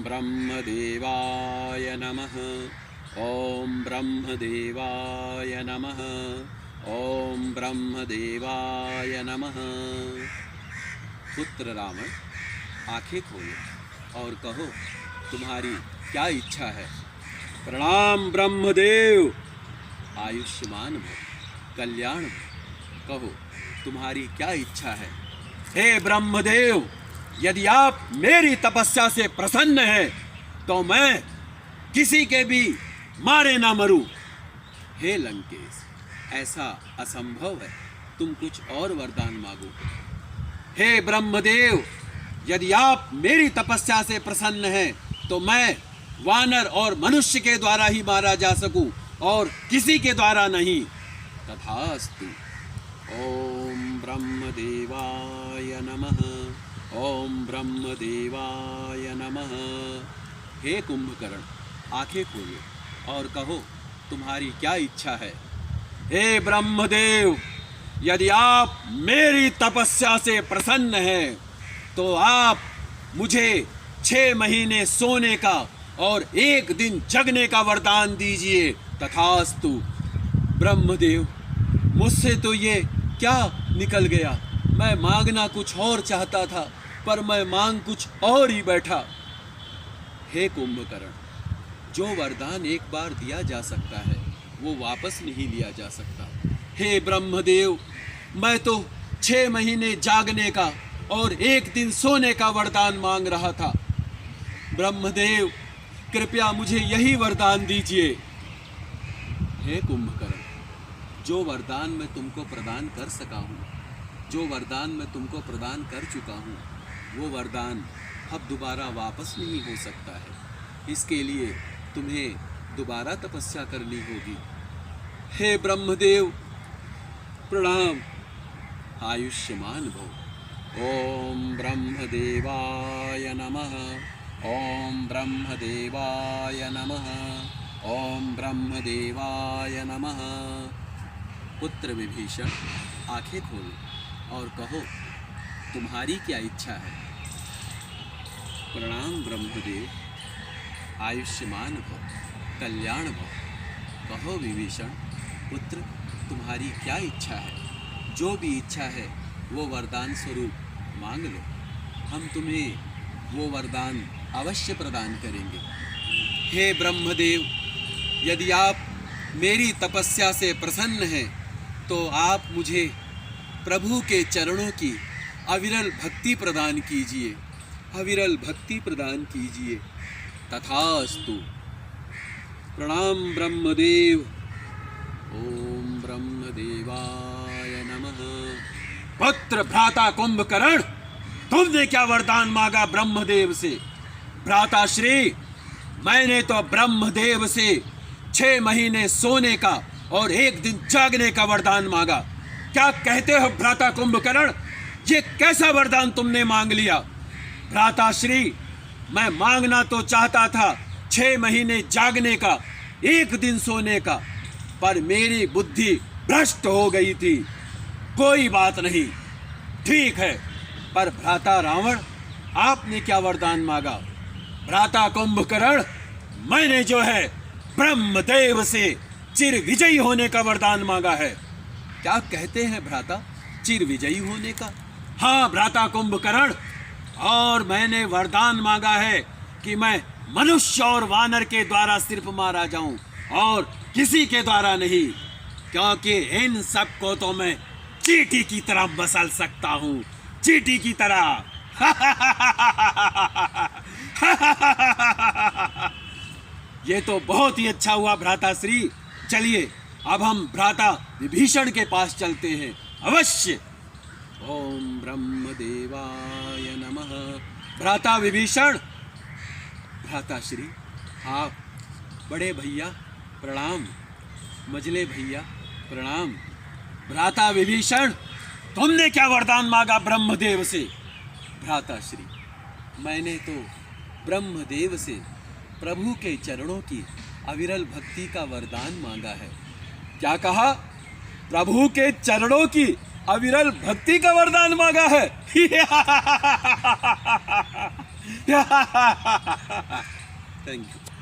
ब्रह्मदेवाय नमः। ओम ब्रह्मदेवाय नमः। ओम ब्रह्मदेवाय नमः। पुत्र रावण, आंखें खोलो और कहो तुम्हारी क्या इच्छा है। प्रणाम ब्रह्मदेव, आयुष्मान भव, कल्याण भव। कहो तुम्हारी क्या इच्छा है। हे ब्रह्मदेव, यदि आप मेरी तपस्या से प्रसन्न हैं तो मैं किसी के भी मारे ना मरूं। हे लंकेश, ऐसा असंभव है, तुम कुछ और वरदान मांगो। हे ब्रह्मदेव, यदि आप मेरी तपस्या से प्रसन्न हैं तो मैं वानर और मनुष्य के द्वारा ही मारा जा सकूं और किसी के द्वारा नहीं। तथास्तु। ओम ब्रह्मदेवाय नमः। ओम ब्रह्मदेवाय नमः। हे कुंभकर्ण, आंखें खोलो और कहो तुम्हारी क्या इच्छा है। हे ब्रह्मदेव, यदि आप मेरी तपस्या से प्रसन्न हैं तो आप मुझे 6 महीने सोने का और 1 दिन जगने का वरदान दीजिए। तथास्तु। ब्रह्मदेव, मुझसे तो ये क्या निकल गया। मैं मांगना कुछ और चाहता था पर मैं मांग कुछ और ही बैठा। हे कुंभकर्ण, जो वरदान एक बार दिया जा सकता है वो वापस नहीं लिया जा सकता। हे ब्रह्मदेव, मैं तो 6 महीने जागने का और 1 दिन सोने का वरदान मांग रहा था। ब्रह्मदेव, कृपया मुझे यही वरदान दीजिए। हे कुंभकर्ण, जो वरदान मैं तुमको प्रदान कर सका हूँ, जो वरदान मैं तुमको प्रदान कर चुका हूँ, वो वरदान अब दोबारा वापस नहीं हो सकता है। इसके लिए तुम्हें दोबारा तपस्या करनी होगी। हे ब्रह्मदेव, प्रणाम, आयुष्मान भव। ओम ब्रह्मदेवाय नमः। ओम ब्रह्मदेवाय नमः। ओम ब्रह्मदेवाय नमः। पुत्र विभीषण, आंखें खोलो और कहो तुम्हारी क्या इच्छा है। प्रणाम ब्रह्मदेव, आयुष्मान भव, कल्याण भव। कहो विभीषण पुत्र, तुम्हारी क्या इच्छा है। जो भी इच्छा है वो वरदान स्वरूप मांग लो, हम तुम्हें वो वरदान अवश्य प्रदान करेंगे। हे ब्रह्मदेव, यदि आप मेरी तपस्या से प्रसन्न हैं तो आप मुझे प्रभु के चरणों की अविरल भक्ति प्रदान कीजिए, अविरल भक्ति प्रदान कीजिए। तथास्तु। प्रणाम ब्रह्मदेव। ओम ब्रह्मदेवाय नमः। पुत्र भ्राता कुंभकर्ण, तुमने क्या वरदान मांगा ब्रह्मदेव से। भ्राता श्री, मैंने तो ब्रह्मदेव से 6 महीने सोने का और 1 दिन जागने का वरदान मांगा। क्या कहते हो भ्राता कुंभकर्ण, ये कैसा वरदान तुमने मांग लिया। भ्राता श्री, मैं मांगना तो चाहता था 6 महीने जागने का, 1 दिन सोने का, पर मेरी बुद्धि भ्रष्ट हो गई थी। कोई बात नहीं, ठीक है। पर भ्राता रावण, आपने क्या वरदान मांगा। भ्राता कुंभकर्ण, मैंने जो है ब्रह्मदेव से चिर विजयी होने का वरदान मांगा है। क्या कहते हैं भ्राता, चिर विजयी होने का। हाँ भ्राता कुंभकर्ण, और मैंने वरदान मांगा है कि मैं मनुष्य और वानर के द्वारा सिर्फ मारा जाऊं और किसी के द्वारा नहीं, क्योंकि इन सब को तो मैं चींटी की तरह मसल सकता हूं, चींटी की तरह। ये तो बहुत ही अच्छा हुआ भ्राता श्री। चलिए अब हम भ्राता विभीषण के पास चलते हैं, अवश्य। ओम ब्रह्मदेवाय नमः। भ्राता विभीषण। भ्राता श्री, आप बड़े भैया प्रणाम, मझले भैया प्रणाम। भ्राता विभीषण, तुमने क्या वरदान मांगा ब्रह्मदेव से। भ्राता श्री, मैंने तो ब्रह्मदेव से प्रभु के चरणों की अविरल भक्ति का वरदान मांगा है। क्या कहा। प्रभु के चरणों की अविरल भक्ति का वरदान मांगा है। Thank you.